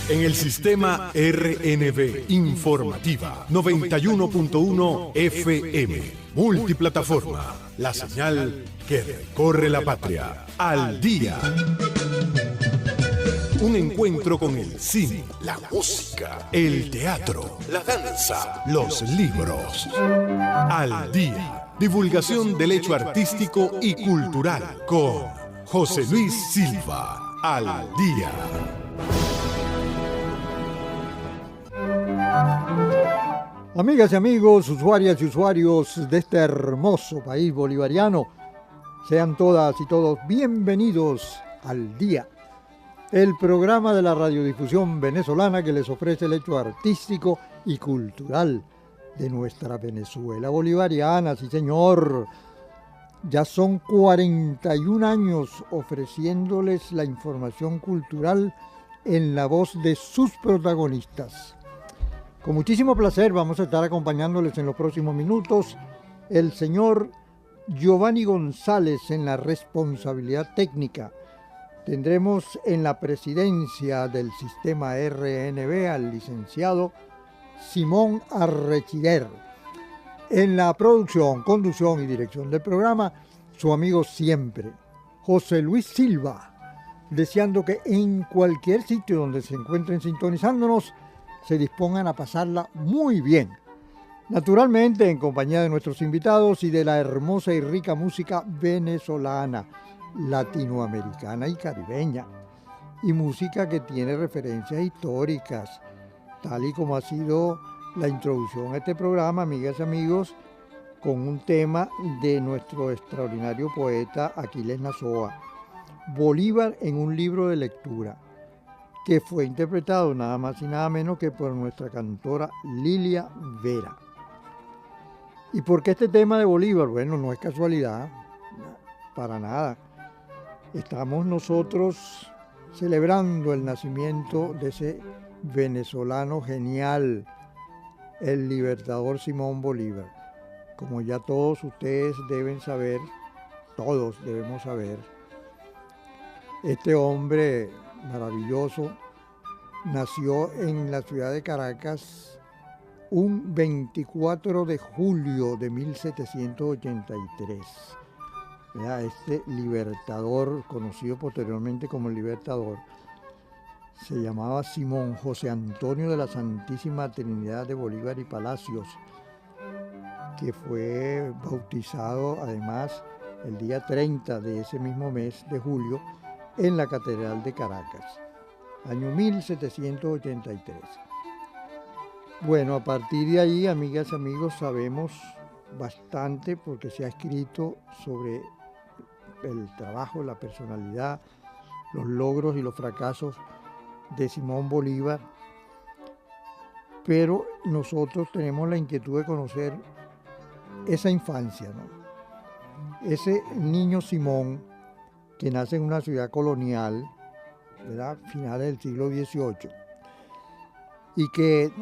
En el sistema RNB Informativa 91.1 FM. Multiplataforma. La señal que recorre la patria. Al día. Un encuentro con el cine, la música, el teatro, la danza, los libros. Al día. Divulgación del hecho artístico y cultural con José Luis Silva. Al día. Amigas y amigos, usuarias y usuarios de este hermoso país bolivariano, sean todas y todos bienvenidos al Día, el programa de la radiodifusión venezolana que les ofrece el hecho artístico y cultural de nuestra Venezuela bolivariana. Sí, señor, ya son 41 años ofreciéndoles la información cultural en la voz de sus protagonistas. Con muchísimo placer vamos a estar acompañándoles en los próximos minutos el señor Giovanni González en la responsabilidad técnica. Tendremos en la presidencia del sistema RNB al licenciado Simón Arrechider. En la producción, conducción y dirección del programa, su amigo siempre, José Luis Silva, deseando que en cualquier sitio donde se encuentren sintonizándonos, se dispongan a pasarla muy bien. Naturalmente en compañía de nuestros invitados y de la hermosa y rica música venezolana, latinoamericana y caribeña. Y música que tiene referencias históricas, tal y como ha sido la introducción a este programa, amigas y amigos, con un tema de nuestro extraordinario poeta Aquiles Nazoa, Bolívar en un libro de lectura, que fue interpretado nada más y nada menos que por nuestra cantora Lilia Vera. ¿Y por qué este tema de Bolívar? Bueno, no es casualidad, para nada. Estamos nosotros celebrando el nacimiento de ese venezolano genial, el libertador Simón Bolívar. Como ya todos ustedes deben saber, todos debemos saber, este hombre maravilloso nació en la ciudad de Caracas un 24 de julio de 1783. Este libertador, conocido posteriormente como el Libertador, se llamaba Simón José Antonio de la Santísima Trinidad de Bolívar y Palacios, que fue bautizado además el día 30 de ese mismo mes de julio en la Catedral de Caracas, año 1783. Bueno, a partir de ahí, amigas y amigos, sabemos bastante porque se ha escrito sobre el trabajo, la personalidad, los logros y los fracasos de Simón Bolívar, pero nosotros tenemos la inquietud de conocer esa infancia, ¿no? Ese niño Simón que nace en una ciudad colonial, ¿verdad?, finales del siglo XVIII, y que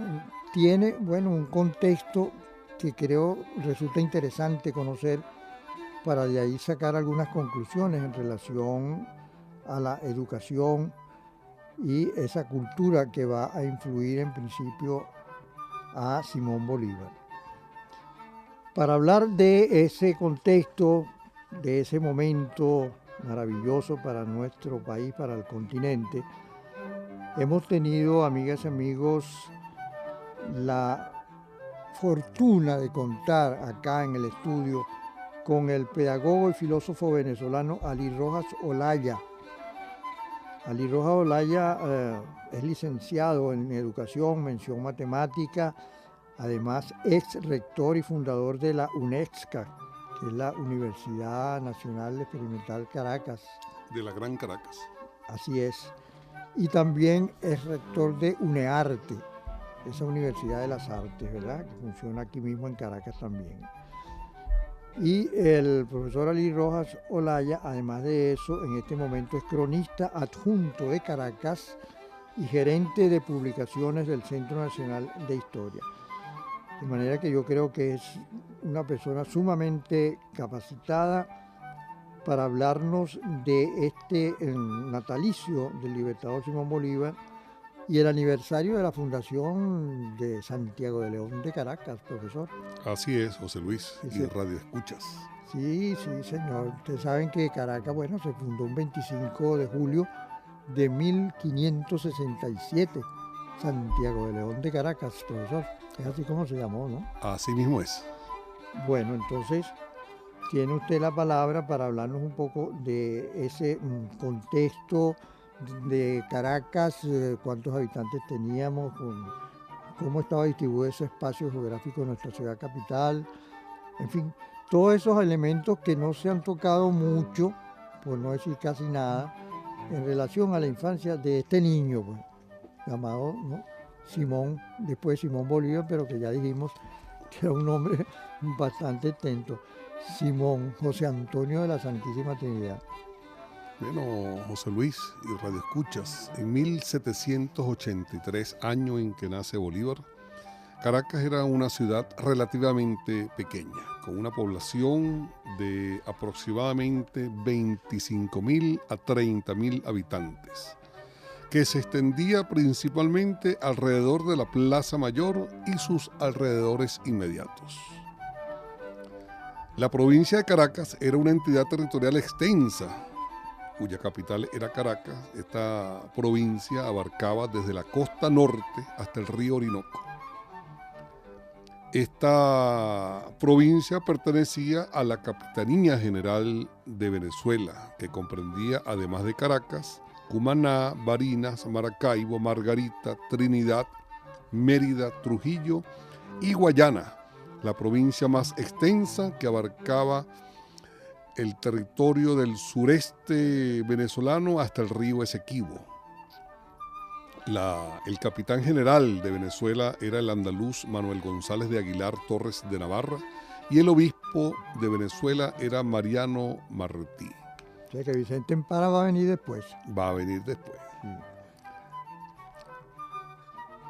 tiene, bueno, un contexto que creo resulta interesante conocer para de ahí sacar algunas conclusiones en relación a la educación y esa cultura que va a influir en principio a Simón Bolívar. Para hablar de ese contexto, de ese momento maravilloso para nuestro país, para el continente, hemos tenido, amigas y amigos, la fortuna de contar acá en el estudio con el pedagogo y filósofo venezolano Ali Rojas Olaya. Ali Rojas Olaya es licenciado en Educación, mención Matemática, además ex rector y fundador de la UNEXCA, que es la Universidad Nacional Experimental Caracas. De la Gran Caracas. Así es. Y también es rector de UNEARTE, esa Universidad de las Artes, ¿verdad?, que funciona aquí mismo en Caracas también. Y el profesor Ali Rojas Olaya, además de eso, en este momento es cronista adjunto de Caracas y gerente de publicaciones del Centro Nacional de Historia. De manera que yo creo que es una persona sumamente capacitada para hablarnos de este natalicio del libertador Simón Bolívar y el aniversario de la fundación de Santiago de León de Caracas, profesor. Así es, José Luis, Sí, y sí. Radio Escuchas. Sí, señor. Ustedes saben que Caracas, bueno, se fundó un 25 de julio de 1567. Santiago de León de Caracas, profesor. Es así como se llamó, ¿no? Así mismo es. Bueno, entonces tiene usted la palabra para hablarnos un poco de ese contexto de Caracas, cuántos habitantes teníamos, cómo estaba distribuido ese espacio geográfico de nuestra ciudad capital, en fin, todos esos elementos que no se han tocado mucho, por no decir casi nada, en relación a la infancia de este niño, pues, llamado, ¿no?, Simón, después Simón Bolívar, pero que ya dijimos que era un hombre bastante atento. Simón José Antonio de la Santísima Trinidad. Bueno, José Luis y Radio Escuchas, en 1783, año en que nace Bolívar, Caracas era una ciudad relativamente pequeña, con una población de aproximadamente 25.000 a 30.000 habitantes, que se extendía principalmente alrededor de la Plaza Mayor y sus alrededores inmediatos. La provincia de Caracas era una entidad territorial extensa, cuya capital era Caracas. Esta provincia abarcaba desde la costa norte hasta el río Orinoco. Esta provincia pertenecía a la Capitanía General de Venezuela, que comprendía, además de Caracas, Cumaná, Barinas, Maracaibo, Margarita, Trinidad, Mérida, Trujillo y Guayana, la provincia más extensa que abarcaba el territorio del sureste venezolano hasta el río Esequibo. El capitán general de Venezuela era el andaluz Manuel González de Aguilar Torres de Navarra y el obispo de Venezuela era Mariano Martí. O sea que Vicente Empara va a venir después. Va a venir después.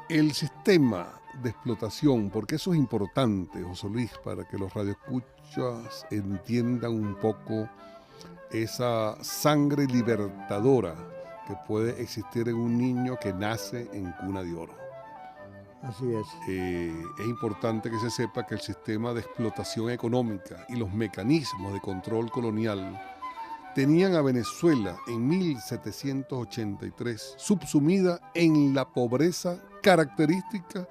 El sistema de explotación, porque eso es importante, José Luis, para que los radioescuchas entiendan un poco esa sangre libertadora que puede existir en un niño que nace en cuna de oro. Así es. Es importante que se sepa que el sistema de explotación económica y los mecanismos de control colonial tenían a Venezuela en 1783 subsumida en la pobreza característica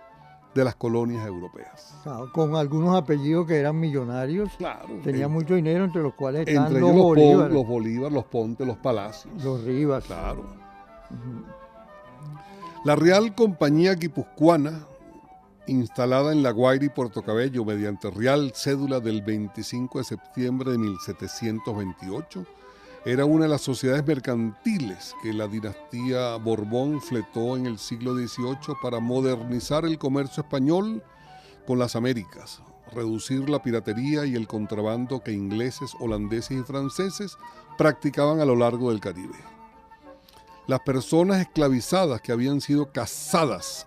de las colonias europeas. Claro, con algunos apellidos que eran millonarios, Claro. tenían mucho dinero, entre los cuales están Entre los ellos Bolívar, los Bolívar, los Pontes, los Palacios. los Rivas. Claro. La Real Compañía Guipuzcoana, instalada en La Guaira y Puerto Cabello mediante Real Cédula del 25 de septiembre de 1728, era una de las sociedades mercantiles que la dinastía Borbón fletó en el siglo XVIII para modernizar el comercio español con las Américas, reducir la piratería y el contrabando que ingleses, holandeses y franceses practicaban a lo largo del Caribe. Las personas esclavizadas que habían sido cazadas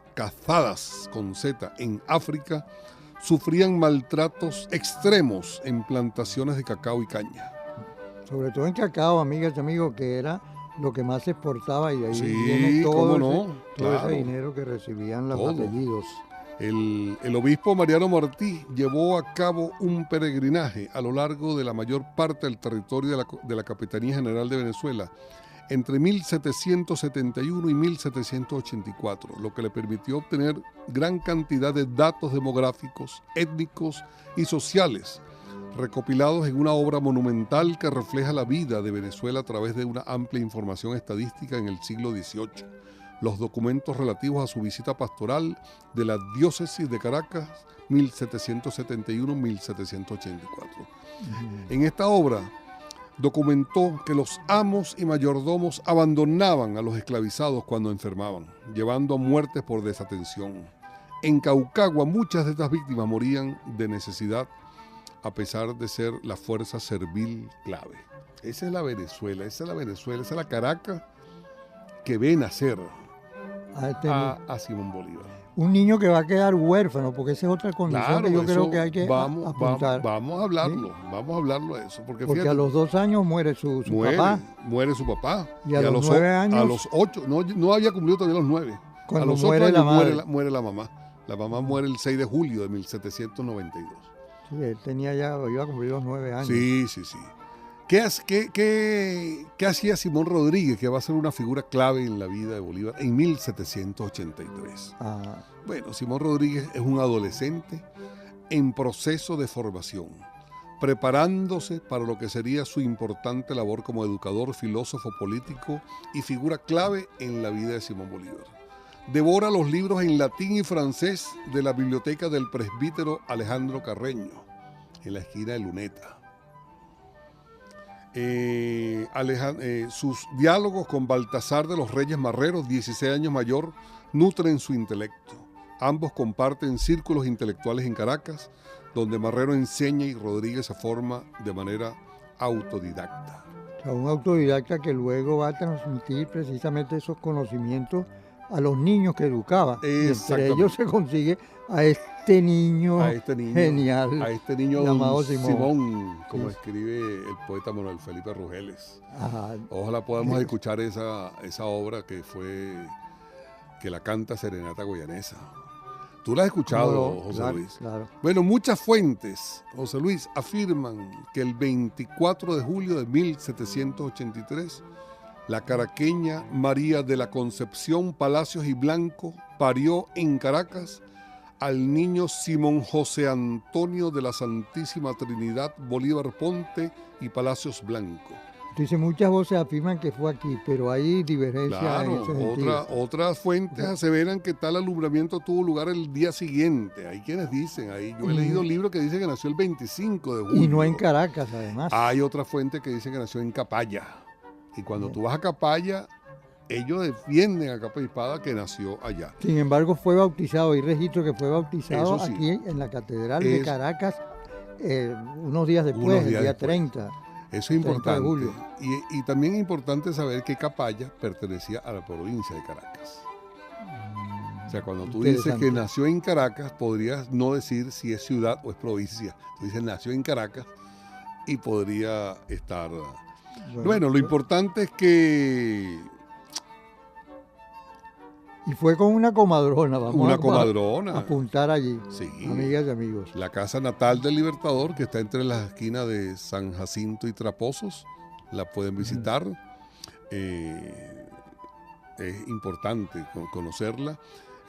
con Z en África sufrían maltratos extremos en plantaciones de cacao y caña. Sobre todo en cacao, amigas y amigos, que era lo que más se exportaba y de ahí Sí, viene todo, cómo no, todo claro. ese dinero que recibían los Todo. apellidos. El obispo Mariano Martí llevó a cabo un peregrinaje a lo largo de la mayor parte del territorio de la Capitanía General de Venezuela entre 1771 y 1784, lo que le permitió obtener gran cantidad de datos demográficos, étnicos y sociales, recopilados en una obra monumental que refleja la vida de Venezuela a través de una amplia información estadística en el siglo XVIII. Los documentos relativos a su visita pastoral de la diócesis de Caracas, 1771-1784. En esta obra documentó que los amos y mayordomos abandonaban a los esclavizados cuando enfermaban, llevando a muertes por desatención. En Caucagua, muchas de estas víctimas morían de necesidad, a pesar de ser la fuerza servil clave. Esa es la Venezuela, esa es la Caracas que ve nacer a Simón Bolívar. Un niño que va a quedar huérfano, porque esa es otra condición Claro, que yo creo eso que hay que apuntar. Vamos a hablarlo, vamos a hablarlo de eso. Porque fíjate, a los 2 años muere su papá. Muere su papá. Y a los 9 años. A los 8, no había cumplido todavía los 9. Cuando a los muere 8 la años madre. muere la mamá. La mamá muere el 6 de julio de 1792. Sí, él tenía ya, iba a cumplir los 9 años. Sí. ¿Qué hacía Simón Rodríguez, que va a ser una figura clave en la vida de Bolívar en 1783? Ah, Bueno, Simón Rodríguez es un adolescente en proceso de formación, preparándose para lo que sería su importante labor como educador, filósofo político y figura clave en la vida de Simón Bolívar. Devora los libros en latín y francés de la biblioteca del presbítero Alejandro Carreño, en la esquina de Luneta. Sus diálogos con Baltasar de los Reyes Marreros, 16 años mayor, nutren su intelecto. Ambos comparten círculos intelectuales en Caracas, donde Marrero enseña y Rodríguez se forma de manera autodidacta. o sea, un autodidacta que luego va a transmitir precisamente esos conocimientos a los niños que educaba. Y entre ellos se consigue a este niño genial, a este niño llamado Simón, como escribe el poeta Manuel Felipe Rugeles. Ajá. Ojalá podamos escuchar esa obra que la canta Serenata Guayanesa. ¿Tú la has escuchado, José claro, Luis? Claro. Bueno, muchas fuentes, José Luis, afirman que el 24 de julio de 1783, la caraqueña María de la Concepción Palacios y Blanco parió en Caracas al niño Simón José Antonio de la Santísima Trinidad Bolívar Ponte y Palacios Blanco. Entonces muchas voces afirman que fue aquí, pero hay divergencia en Claro, ese sentido. otras fuentes aseveran que tal alumbramiento tuvo lugar el día siguiente. Hay quienes dicen, yo he leído libros que dicen que nació el 25 de julio. Y no en Caracas, además. Hay otra fuente que dice que nació en Capaya. Y cuando tú vas a Capaya, ellos defienden a capa y espada que nació allá. Sin embargo, fue bautizado, hay registro que fue bautizado Eso sí. aquí en la Catedral de Caracas unos días después, el día 30. Eso es importante. De julio. Y también es importante saber que Capaya pertenecía a la provincia de Caracas. O sea, cuando tú dices que nació en Caracas, podrías no decir si es ciudad o es provincia. Tú dices nació en Caracas y podría estar... Bueno, lo importante es que... Y fue con una comadrona, vamos a apuntar allí, sí, amigas y amigos. La casa natal del Libertador, que está entre las esquinas de San Jacinto y Traposos, la pueden visitar. Es importante conocerla.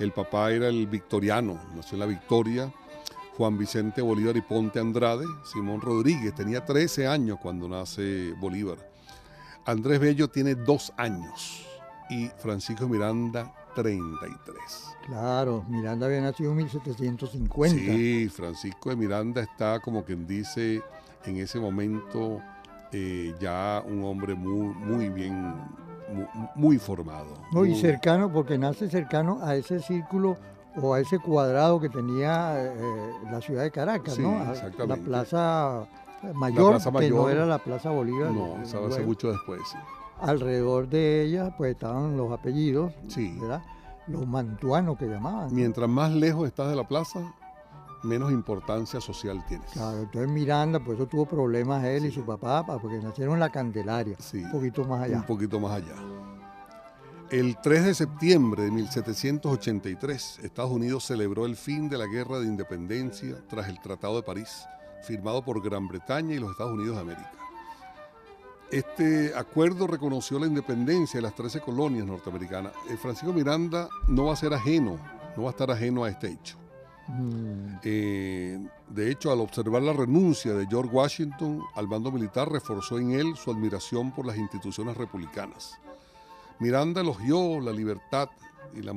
El papá era el victoriano, nació en la Victoria, Juan Vicente Bolívar y Ponte Andrade. Simón Rodríguez tenía 13 años cuando nace Bolívar. Andrés Bello tiene 2 años y Francisco Miranda 33. Claro, Miranda había nacido en 1750. Sí, Francisco de Miranda está, como quien dice, en ese momento ya un hombre muy bien, muy formado. No, y cercano, porque nace cercano a ese círculo o a ese cuadrado que tenía la ciudad de Caracas, sí, ¿no? Exactamente. La Plaza Mayor, que no era la Plaza Bolívar. No, esa va a ser mucho después, sí. Alrededor de ella pues estaban los apellidos, sí, ¿verdad? Los mantuanos que llamaban. Mientras más lejos estás de la plaza, menos importancia social tienes. Claro, entonces Miranda, por eso tuvo problemas él y su papá, porque nacieron en la Candelaria, un poquito más allá. Un poquito más allá. El 3 de septiembre de 1783, Estados Unidos celebró el fin de la Guerra de Independencia tras el Tratado de París, firmado por Gran Bretaña y los Estados Unidos de América. Este acuerdo reconoció la independencia de las 13 colonias norteamericanas. Francisco Miranda no va a estar ajeno a este hecho. De hecho, al observar la renuncia de George Washington al mando militar, reforzó en él su admiración por las instituciones republicanas. Miranda elogió la libertad y la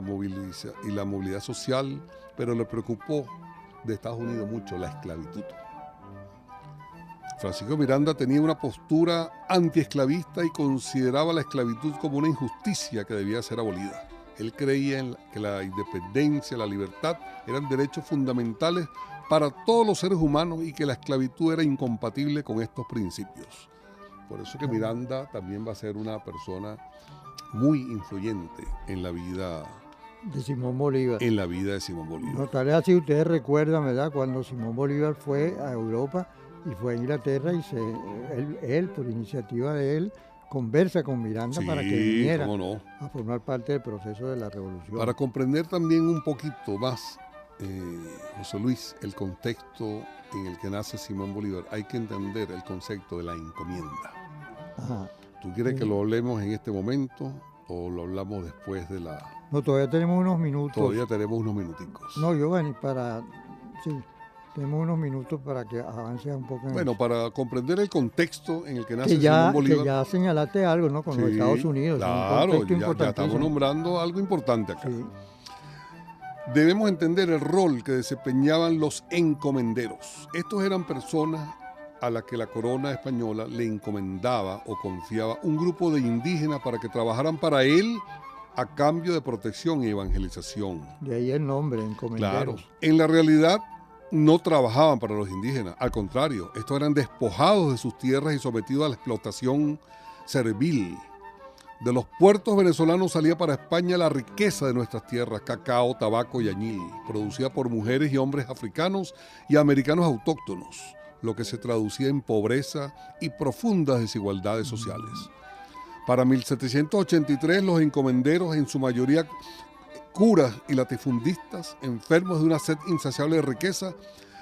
movilidad social, pero le preocupó de Estados Unidos mucho la esclavitud. Francisco Miranda tenía una postura antiesclavista y consideraba la esclavitud como una injusticia que debía ser abolida. Él creía en que la independencia, la libertad eran derechos fundamentales para todos los seres humanos y que la esclavitud era incompatible con estos principios. Por eso que Miranda también va a ser una persona muy influyente en la vida de Simón Bolívar. No, tal vez así ustedes recuerdan, ¿verdad? Cuando Simón Bolívar fue a Europa y fue a Inglaterra y él, por iniciativa de él, conversa con Miranda Sí, para que viniera cómo no. a formar parte del proceso de la revolución. Para comprender también un poquito más, José Luis, el contexto en el que nace Simón Bolívar, hay que entender el concepto de la encomienda. Ajá. ¿Tú quieres que lo hablemos en este momento o lo hablamos después de la...? No, todavía tenemos unos minutos. Todavía tenemos unos minuticos. No, Giovanni, sí, tenemos unos minutos para que avance un poco. Bueno, para comprender el contexto en el que nace que Simón Bolívar. Que ya señalaste algo, ¿no? Con los Sí, Estados Unidos. Claro, ya estamos nombrando algo importante acá. Sí. Debemos entender el rol que desempeñaban los encomenderos. Estos eran personas a las que la corona española le encomendaba o confiaba un grupo de indígenas para que trabajaran para él a cambio de protección y evangelización. De ahí el nombre, encomenderos. Claro. En la realidad no trabajaban para los indígenas, al contrario, estos eran despojados de sus tierras y sometidos a la explotación servil. De los puertos venezolanos salía para España la riqueza de nuestras tierras, cacao, tabaco y añil, producida por mujeres y hombres africanos y americanos autóctonos, lo que se traducía en pobreza y profundas desigualdades sociales. Para 1783 los encomenderos, en su mayoría curas y latifundistas, enfermos de una sed insaciable de riqueza,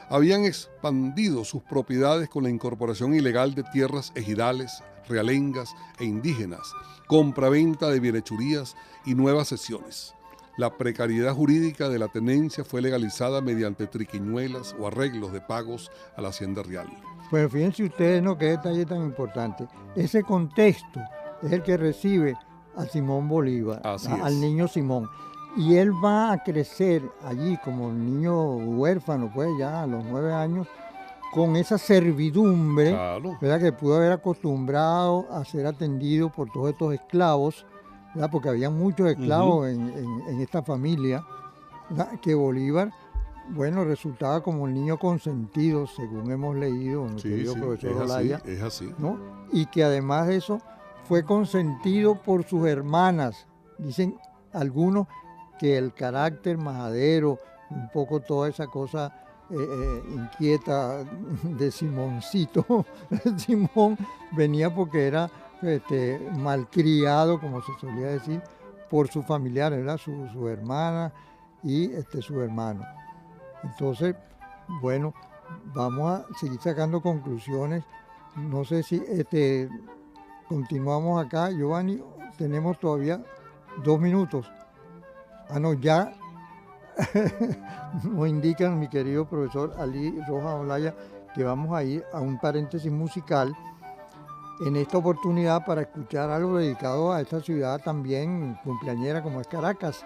habían expandido sus propiedades con la incorporación ilegal de tierras ejidales, realengas e indígenas, compraventa de bienhechurías y nuevas cesiones. La precariedad jurídica de la tenencia fue legalizada mediante triquiñuelas o arreglos de pagos a la hacienda real. Pues fíjense ustedes, ¿no? Qué detalle tan importante. Ese contexto es el que recibe a Simón Bolívar, al niño Simón. Y él va a crecer allí como un niño huérfano, pues ya a los 9 años, con esa servidumbre, claro, ¿verdad? Que pudo haber acostumbrado a ser atendido por todos estos esclavos, ¿verdad? Porque había muchos esclavos en esta familia, ¿verdad? Que Bolívar, bueno, resultaba como un niño consentido, según hemos leído, nuestro querido profesor Olaya. Es así. ¿No? Y que además de eso fue consentido por sus hermanas. Dicen algunos que el carácter majadero, un poco toda esa cosa inquieta de Simoncito, Simón venía porque era malcriado, como se solía decir, por sus familiares, ¿verdad? Su hermana y su hermano. Entonces, bueno, vamos a seguir sacando conclusiones. No sé si continuamos acá, Giovanni, tenemos todavía 2 minutos. Ah, no, ya nos indican, mi querido profesor Ali Rojas Olaya, que vamos a ir a un paréntesis musical en esta oportunidad para escuchar algo dedicado a esta ciudad también cumpleañera como es Caracas,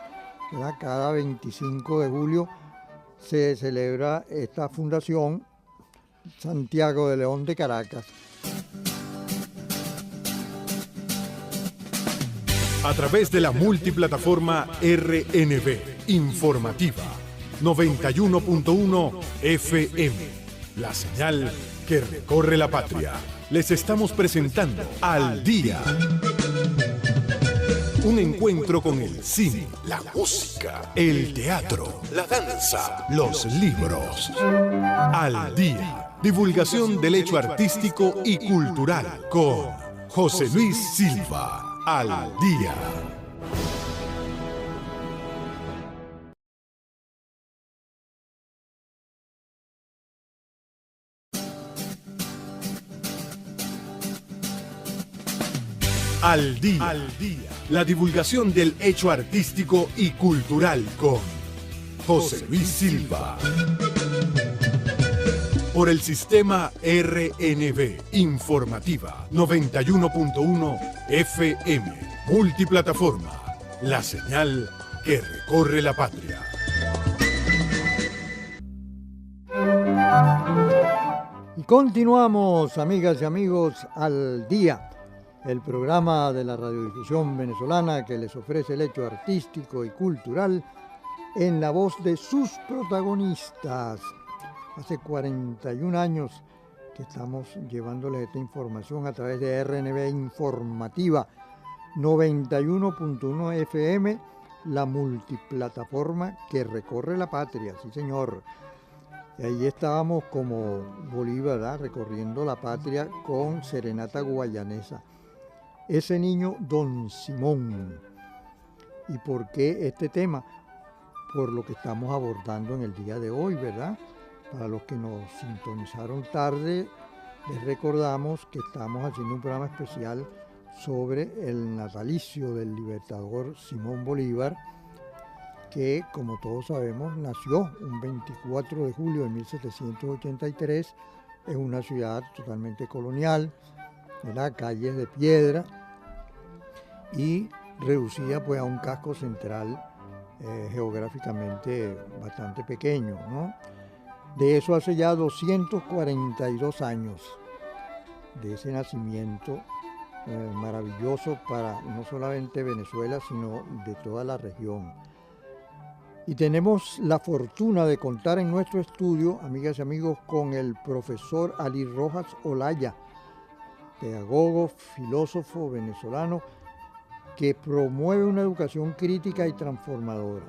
¿verdad? Cada 25 de julio se celebra esta fundación Santiago de León de Caracas. A través de la multiplataforma RNB Informativa 91.1 FM, la señal que recorre la patria. Les estamos presentando Al Día. Un encuentro con el cine, la música, el teatro, la danza, los libros. Al Día. Divulgación del hecho artístico y cultural con José Luis Silva. Al Día. Al Día. Al Día. La divulgación del hecho artístico y cultural con José Luis Silva. Por el sistema RNB Informativa 91.1 FM. Multiplataforma. La señal que recorre la patria. Y continuamos, amigas y amigos, Al Día, el programa de la radiodifusión venezolana que les ofrece el hecho artístico y cultural en la voz de sus protagonistas. Hace 41 años que estamos llevándoles esta información a través de RNB Informativa 91.1 FM, la multiplataforma que recorre la patria, sí señor. Y ahí estábamos como Bolívar, ¿verdad? Recorriendo la patria con Serenata Guayanesa. ese niño Don Simón. ¿Y por qué este tema? Por lo que estamos abordando en el día de hoy, ¿verdad? Para los que nos sintonizaron tarde, les recordamos que estamos haciendo un programa especial sobre el natalicio del libertador Simón Bolívar, que, como todos sabemos, nació un 24 de julio de 1783 en una ciudad totalmente colonial, ¿verdad? Calles de piedra y reducida pues a un casco central geográficamente bastante pequeño, ¿no? De eso hace ya 242 años de ese nacimiento maravilloso para no solamente Venezuela, sino de toda la región. Y tenemos la fortuna de contar en nuestro estudio, amigas y amigos, con el profesor Ali Rojas Olaya, pedagogo, filósofo venezolano, que promueve una educación crítica y transformadora.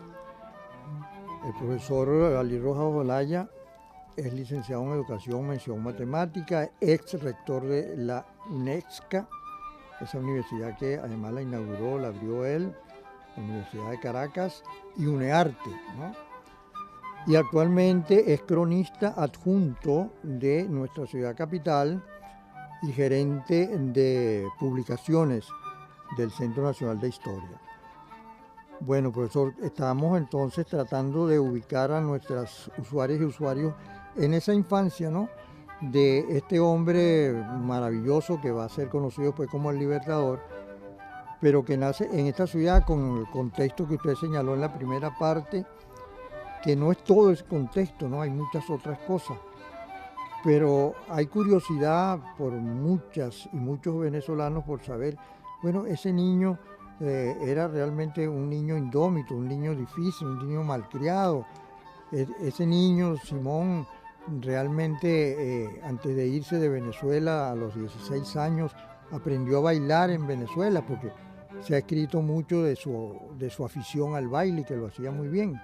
El profesor Ali Rojas Olaya es licenciado en Educación, Mención Matemática, ex rector de la UNESCA, esa universidad que además la inauguró, la abrió él, la Universidad de Caracas, y UNEARTE, ¿no? Y actualmente es cronista adjunto de nuestra ciudad capital y gerente de publicaciones del Centro Nacional de Historia. Bueno, profesor, estamos entonces tratando de ubicar a nuestras usuarias y usuarios en esa infancia, ¿no?, de este hombre maravilloso que va a ser conocido pues como el Libertador, pero que nace en esta ciudad con el contexto que usted señaló en la primera parte, que no es todo ese contexto, ¿no? Hay muchas otras cosas. Pero hay curiosidad por muchas y muchos venezolanos por saber, bueno, ese niño era realmente un niño indómito, un niño difícil, un niño malcriado. Ese niño, Simón, realmente antes de irse de Venezuela a los 16 años, aprendió a bailar en Venezuela, porque se ha escrito mucho de su afición al baile, que lo hacía muy bien.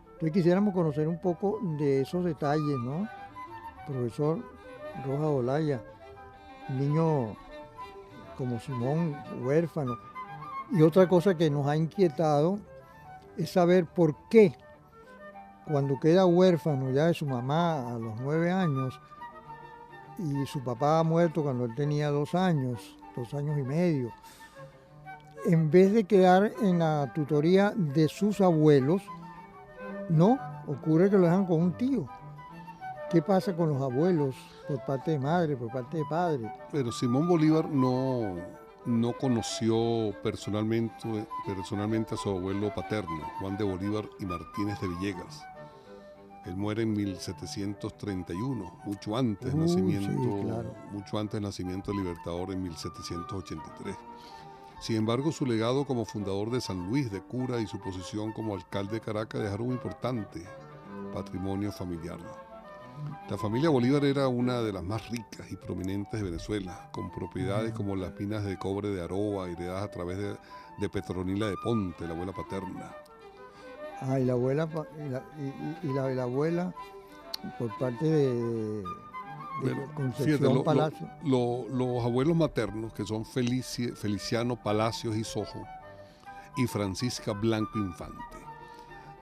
Entonces quisiéramos conocer un poco de esos detalles, ¿no? Profesor Rojas Olaya, un niño como Simón, huérfano. Y otra cosa que nos ha inquietado es saber por qué, cuando queda huérfano ya de su mamá a los 9 años, y su papá ha muerto cuando él tenía 2 años y medio, en vez de quedar en la tutoría de sus abuelos, no, ocurre que lo dejan con un tío. ¿Qué pasa con los abuelos por parte de madre, por parte de padre? Pero Simón Bolívar no conoció personalmente a su abuelo paterno, Juan de Bolívar y Martínez de Villegas. Él muere en 1731, mucho antes del nacimiento del Libertador en 1783. Sin embargo, su legado como fundador de San Luis de Cura y su posición como alcalde de Caracas dejaron un importante patrimonio familiar. La familia Bolívar era una de las más ricas y prominentes de Venezuela, con propiedades como las minas de cobre de Aroa, heredadas a través de Petronila de Ponte, la abuela paterna. Ah, y la abuela, la abuela por parte de Concepción Palacio. Los abuelos maternos, que son Feliciano Palacios y Sojo y Francisca Blanco Infante.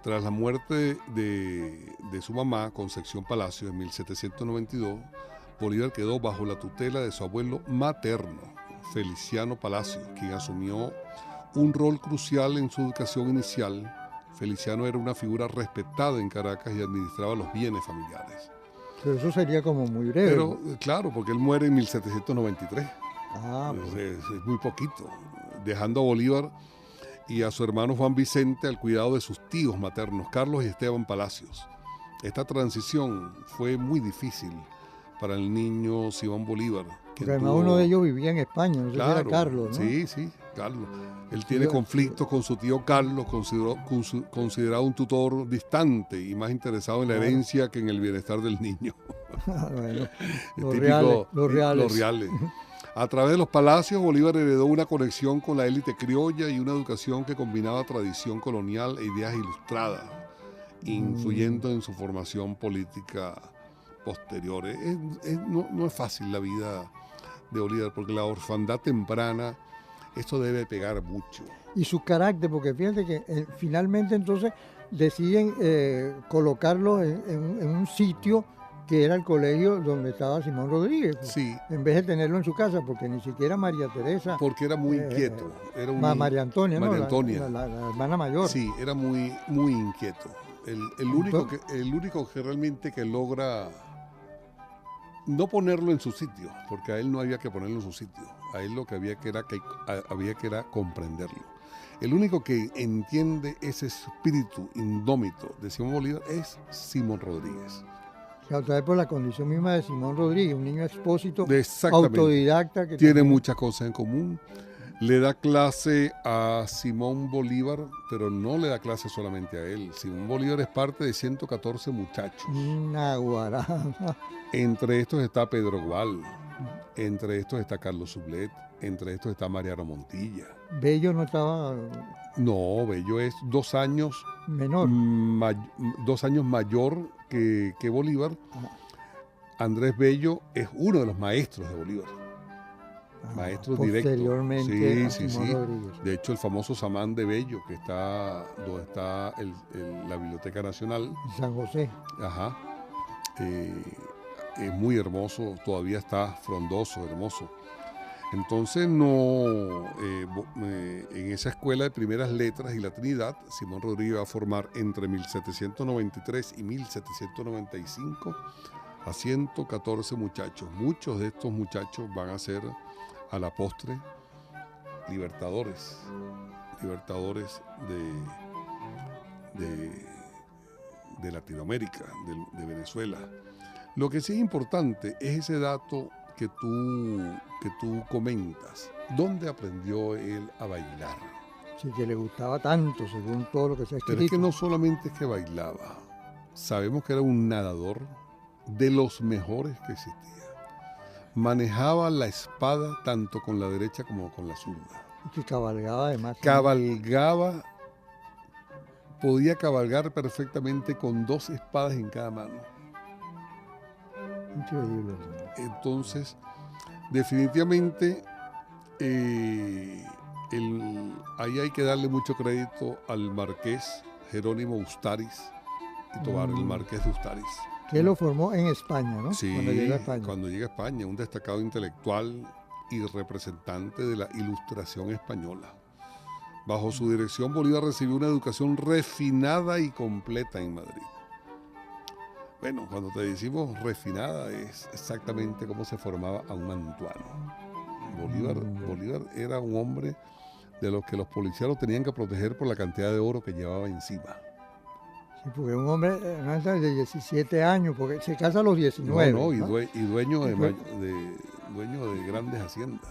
Tras la muerte de su mamá, Concepción Palacios, en 1792, Bolívar quedó bajo la tutela de su abuelo materno, Feliciano Palacios, quien asumió un rol crucial en su educación inicial. Feliciano era una figura respetada en Caracas y administraba los bienes familiares. Pero eso sería como muy breve. Pero claro, porque él muere en 1793. Pues. Es muy poquito, dejando a Bolívar y a su hermano Juan Vicente al cuidado de sus tíos maternos, Carlos y Esteban Palacios. Esta transición fue muy difícil para el niño Simón Bolívar. Porque además uno de ellos vivía en España, no sé si era Carlos, ¿no? Sí, Carlos. Él tiene conflictos con su tío Carlos, considerado un tutor distante y más interesado en la herencia que en el bienestar del niño. Bueno, los reales. A través de los Palacios, Bolívar heredó una conexión con la élite criolla y una educación que combinaba tradición colonial e ideas ilustradas, influyendo en su formación política posterior. No es fácil la vida de Bolívar, porque la orfandad temprana Esto debe pegar mucho. Y su carácter, porque fíjate que finalmente entonces deciden colocarlo en un sitio que era el colegio donde estaba Simón Rodríguez, pues, Sí, en vez de tenerlo en su casa, porque ni siquiera María Teresa, porque era muy inquieto. Era María Antonia, ¿no? María Antonia. La hermana mayor. Sí, era muy, muy inquieto. El único que realmente que logra no ponerlo en su sitio, porque a él no había que ponerlo en su sitio. A él lo que había que era comprenderlo. El único que entiende ese espíritu indómito de Simón Bolívar es Simón Rodríguez. O sea, otra vez por la condición misma de Simón Rodríguez, un niño expósito, Exactamente. autodidacta. Que Tiene también, muchas cosas en común. Le da clase a Simón Bolívar, pero no le da clase solamente a él. Simón Bolívar es parte de 114 muchachos. Naguará. Entre estos está Pedro Gual, entre estos está Carlos Sublet, entre estos está Mariano Montilla. Bello no estaba No, Bello es 2 años, menor. 2 años mayor que Bolívar. Andrés Bello es uno de los maestros de Bolívar. Maestros directos. Posteriormente Sí, a Simón sí. Rodríguez. De hecho, el famoso Samán de Bello, que está donde está la Biblioteca Nacional, San José. ajá, es muy hermoso, todavía está frondoso, hermoso. Entonces, en esa escuela de primeras letras y la Trinidad, Simón Rodríguez va a formar entre 1793 y 1795 a 114 muchachos. Muchos de estos muchachos van a ser a la postre libertadores de Latinoamérica, de Venezuela. Lo que sí es importante es ese dato que tú comentas. ¿Dónde aprendió él a bailar? Sí, que le gustaba tanto, según todo lo que se ha escrito. Pero es que no solamente es que bailaba, sabemos que era un nadador de los mejores que existía. Manejaba la espada tanto con la derecha como con la zurda. Y que cabalgaba además. Podía cabalgar perfectamente con 2 espadas en cada mano. Increíble. Entonces, definitivamente, ahí hay que darle mucho crédito al marqués Jerónimo Ustaris y Tobar, el marqués de Ustaris. Que lo formó en España, ¿no? Sí, Cuando llega a España. cuando llega a España, un destacado intelectual y representante de la Ilustración española. Bajo su dirección, Bolívar recibió una educación refinada y completa en Madrid. Bueno, cuando te decimos refinada es exactamente cómo se formaba a un mantuano. Bolívar era un hombre de los que los policías lo tenían que proteger por la cantidad de oro que llevaba encima. Sí, porque un hombre de 17 años, porque se casa a los 19. No, ¿no? y dueño de grandes haciendas.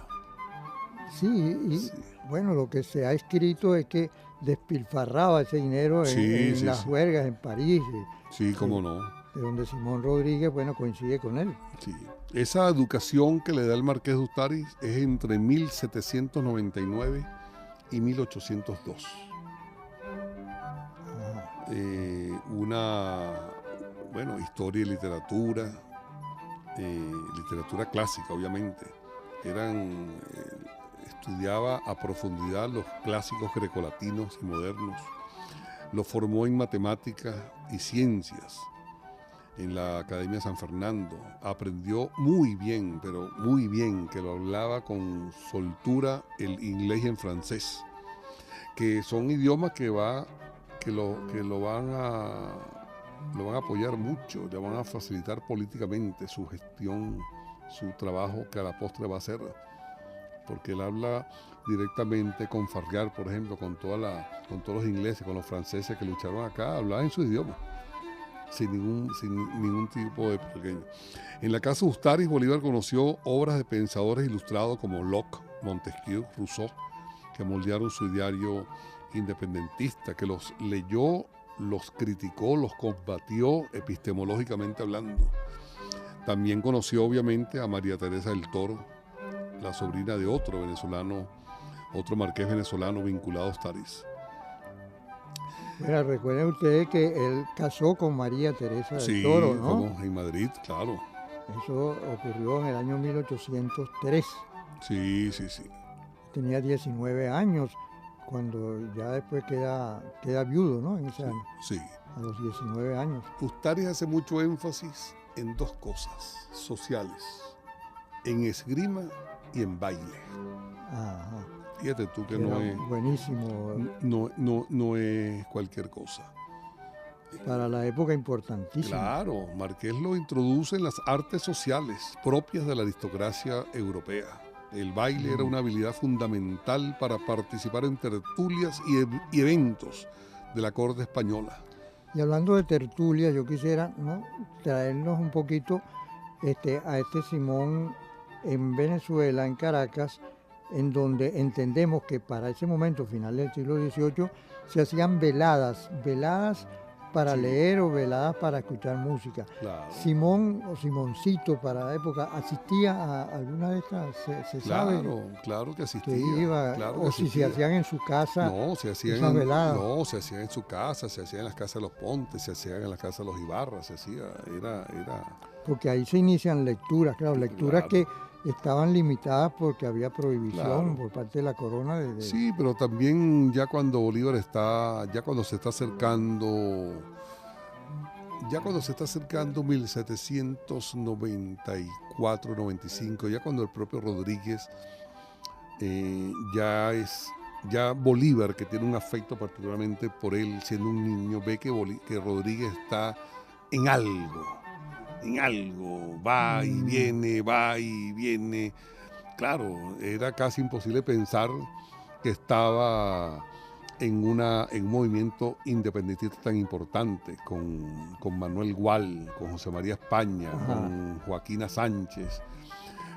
Sí, y bueno, lo que se ha escrito es que despilfarraba ese dinero en las huelgas en París. Sí, cómo no. De donde Simón Rodríguez, bueno, coincide con él. Sí. Esa educación que le da el marqués de Ustaris es entre 1799 y 1802. Historia y literatura, literatura clásica, obviamente. Estudiaba a profundidad los clásicos grecolatinos y modernos. Lo formó en matemáticas y ciencias en la Academia San Fernando. Aprendió muy bien, pero muy bien, que lo hablaba con soltura el inglés y el francés, que son idiomas que lo van a apoyar mucho, le van a facilitar políticamente su gestión, su trabajo que a la postre va a hacer, porque él habla directamente con Fargar, por ejemplo, con todos los ingleses, con los franceses que lucharon acá, hablaban en su idioma, sin ningún tipo de pequeño. En la casa de Ustaris, Bolívar conoció obras de pensadores ilustrados como Locke, Montesquieu, Rousseau, que moldearon su ideario independentista, que los leyó, los criticó, los combatió epistemológicamente hablando. También conoció obviamente a María Teresa del Toro, la sobrina de otro marqués venezolano vinculado a Ustaris. Mira, recuerden ustedes que él casó con María Teresa del Toro, ¿no? Como en Madrid, claro. Eso ocurrió en el año 1803. Sí. tenía 19 años, cuando ya después queda viudo, ¿no? En ese año, Sí. a los 19 años. Ustari hace mucho énfasis en dos cosas sociales, en esgrima y en baile. Ajá. Fíjate tú que Buenísimo. no es cualquier cosa. Para la época importantísima. Claro, Marqués lo introduce en las artes sociales propias de la aristocracia europea. El baile era una habilidad fundamental para participar en tertulias y eventos de la corte española. Y hablando de tertulias, yo quisiera, ¿no?, traernos un poquito a este Simón en Venezuela, en Caracas, en donde entendemos que para ese momento, final del siglo XVIII, se hacían veladas para leer o veladas para escuchar música. Claro. Simón o Simoncito para la época, ¿asistía a alguna de estas? ¿Se sabe? Claro que asistía. Que iba, claro o si se hacían en su casa. No, se hacían esas veladas. No, se hacían en su casa, se hacían en las casas de los Pontes, se hacían en las casas de los Ibarra, se hacía, era... Porque ahí se inician lecturas, claro, lecturas Claro. que estaban limitadas porque había prohibición Claro. por parte de la corona. Sí, pero también ya cuando Bolívar ya cuando se está acercando 1794-95, ya cuando el propio Rodríguez ya Bolívar, que tiene un afecto particularmente por él, siendo un niño, ve que Rodríguez está en algo, va y viene. Claro, era casi imposible pensar que estaba en un movimiento independentista tan importante, con Manuel Gual, con José María España, con Joaquina Sánchez,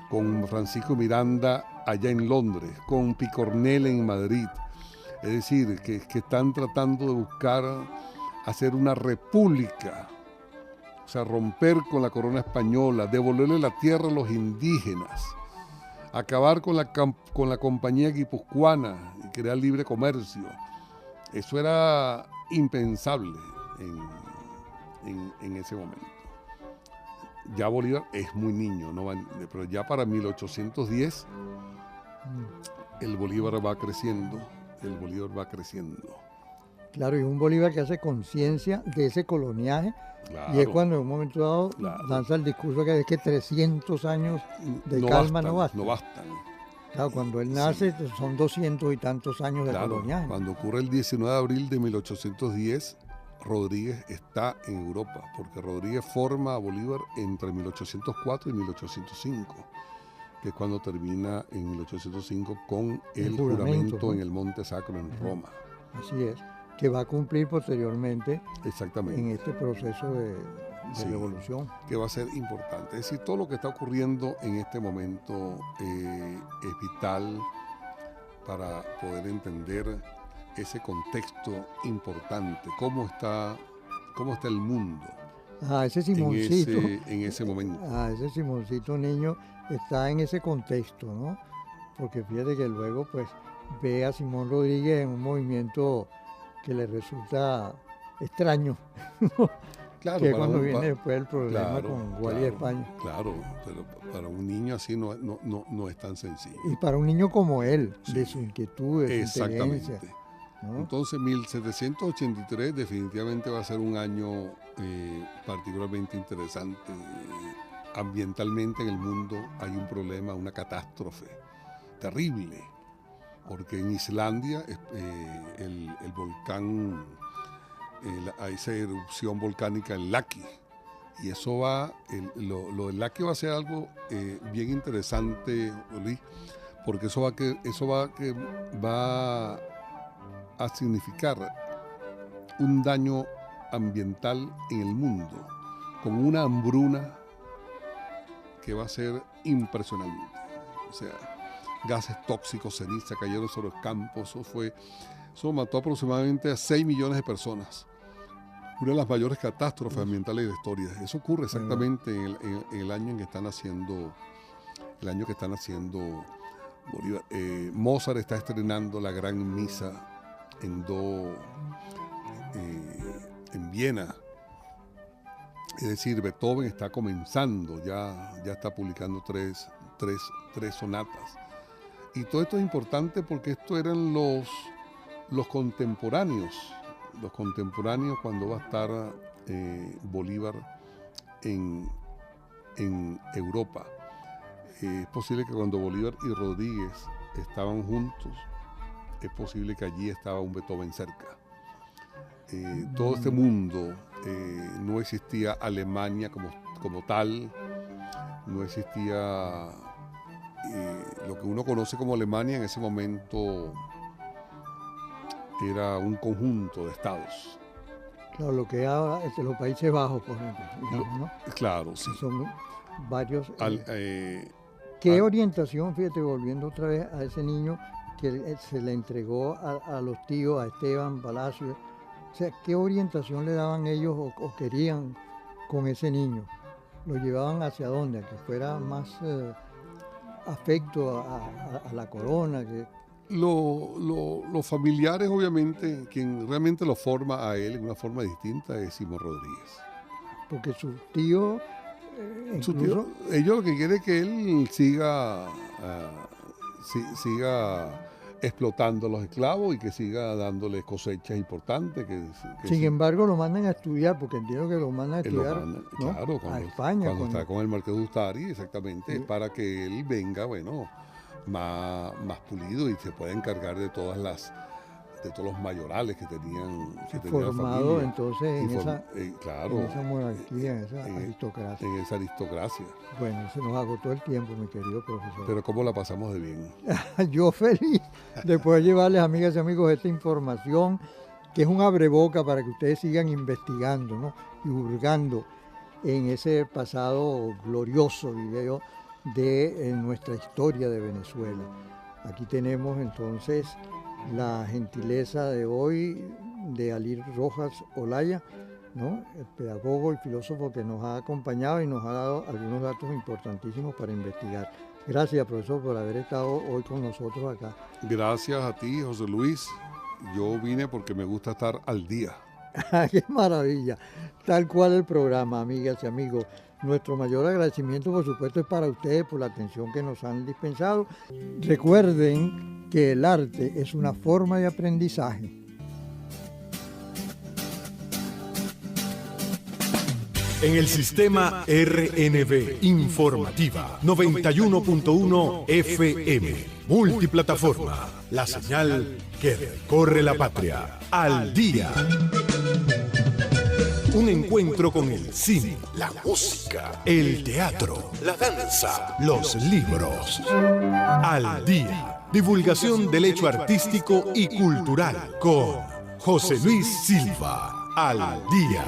con Francisco Miranda allá en Londres, con Picornell en Madrid. Es decir, que están tratando de buscar hacer una república, o sea, romper con la corona española, devolverle la tierra a los indígenas, acabar con la compañía guipuzcoana y crear libre comercio. Eso era impensable en ese momento. Ya Bolívar es muy niño, pero ya para 1810 el Bolívar va creciendo. Claro, y un Bolívar que hace conciencia de ese coloniaje. Claro. Y es cuando en un momento dado lanza el discurso que es que 300 años de calma no bastan. Claro, cuando él nace son 200 y tantos años de coloniaje. Cuando ocurre el 19 de abril de 1810, Rodríguez está en Europa, porque Rodríguez forma a Bolívar entre 1804 y 1805, que es cuando termina en 1805 con el juramento, ¿no?, en el Monte Sacro en Roma. Así es, que va a cumplir posteriormente. Exactamente. En este proceso de revolución. Que va a ser importante. Es decir, todo lo que está ocurriendo en este momento es vital para poder entender ese contexto importante, cómo está el mundo. Ese Simoncito. En ese momento. Ese Simoncito niño está en ese contexto, ¿no? Porque fíjate que luego pues ve a Simón Rodríguez en un movimiento que le resulta extraño, ¿no? Claro, que cuando viene después el problema con Gual y España. Claro, pero para un niño así no es tan sencillo. Y para un niño como él, de su inquietud, de su inteligencia. ¿No? Entonces 1783 definitivamente va a ser un año particularmente interesante. Ambientalmente en el mundo hay un problema, una catástrofe terrible, porque en Islandia el volcán, hay esa erupción volcánica en Laki, y eso lo del Laki va a ser algo bien interesante, Luis, porque eso va a significar un daño ambiental en el mundo, con una hambruna que va a ser impresionante. O sea, gases tóxicos, ceniza cayeron sobre los campos, eso mató aproximadamente a 6 millones de personas. Una de las mayores catástrofes ambientales de la historia. Eso ocurre exactamente en el año en que están haciendo Bolívar. Mozart está estrenando la Gran Misa en Viena. Es decir, Beethoven está comenzando, ya está publicando tres sonatas. Y todo esto es importante porque estos eran los contemporáneos cuando va a estar Bolívar en Europa. Es posible que cuando Bolívar y Rodríguez estaban juntos, es posible que allí estaba un Beethoven cerca. Todo este mundo, no existía Alemania como tal, no existía lo que uno conoce como Alemania en ese momento. Era un conjunto de estados. Claro, lo que ahora es de los Países Bajos, por ejemplo, digamos, ¿no? Claro, sí. Son varios. ¿Qué orientación, fíjate, volviendo otra vez a ese niño que se le entregó a los tíos, a Esteban Palacio? O sea, ¿qué orientación le daban ellos o querían con ese niño? ¿Lo llevaban hacia dónde? ¿A que fuera más afecto a la corona? Los familiares, obviamente, quien realmente lo forma a él en una forma distinta es Simón Rodríguez. Porque su tío, ellos lo que quieren es que él siga explotando los esclavos y que siga dándoles cosechas importantes. Sin embargo, lo mandan a estudiar, porque entiendo que lo mandan a estudiar, ¿no? Claro, a España. Cuando está con el Marqués de Ustari, exactamente, sí. Es para que él venga, más pulido y se pueda encargar de todos los mayorales que tenían formado entonces en esa monarquía, en esa aristocracia. En esa aristocracia. Bueno, se nos agotó el tiempo, mi querido profesor. Pero cómo la pasamos de bien. Yo feliz de poder llevarles, amigas y amigos, esta información que es un abreboca para que ustedes sigan investigando, ¿no? Y hurgando en ese pasado glorioso, diría yo, de nuestra historia de Venezuela. Aquí tenemos entonces la gentileza de hoy de Alir Rojas Olaya, ¿no? El pedagogo y filósofo que nos ha acompañado y nos ha dado algunos datos importantísimos para investigar. Gracias, profesor, por haber estado hoy con nosotros acá. Gracias a ti, José Luis. Yo vine porque me gusta estar al día. ¡Qué maravilla! Tal cual el programa, amigas y amigos. Nuestro mayor agradecimiento, por supuesto, es para ustedes por la atención que nos han dispensado. Recuerden que el arte es una forma de aprendizaje. En el sistema RNB Informativa 91.1 FM, multiplataforma, la señal que recorre la patria, al día. Un encuentro con el cine, la música, el teatro, la danza, los libros. Al día. Divulgación del hecho artístico y cultural con José Luis Silva. Al día.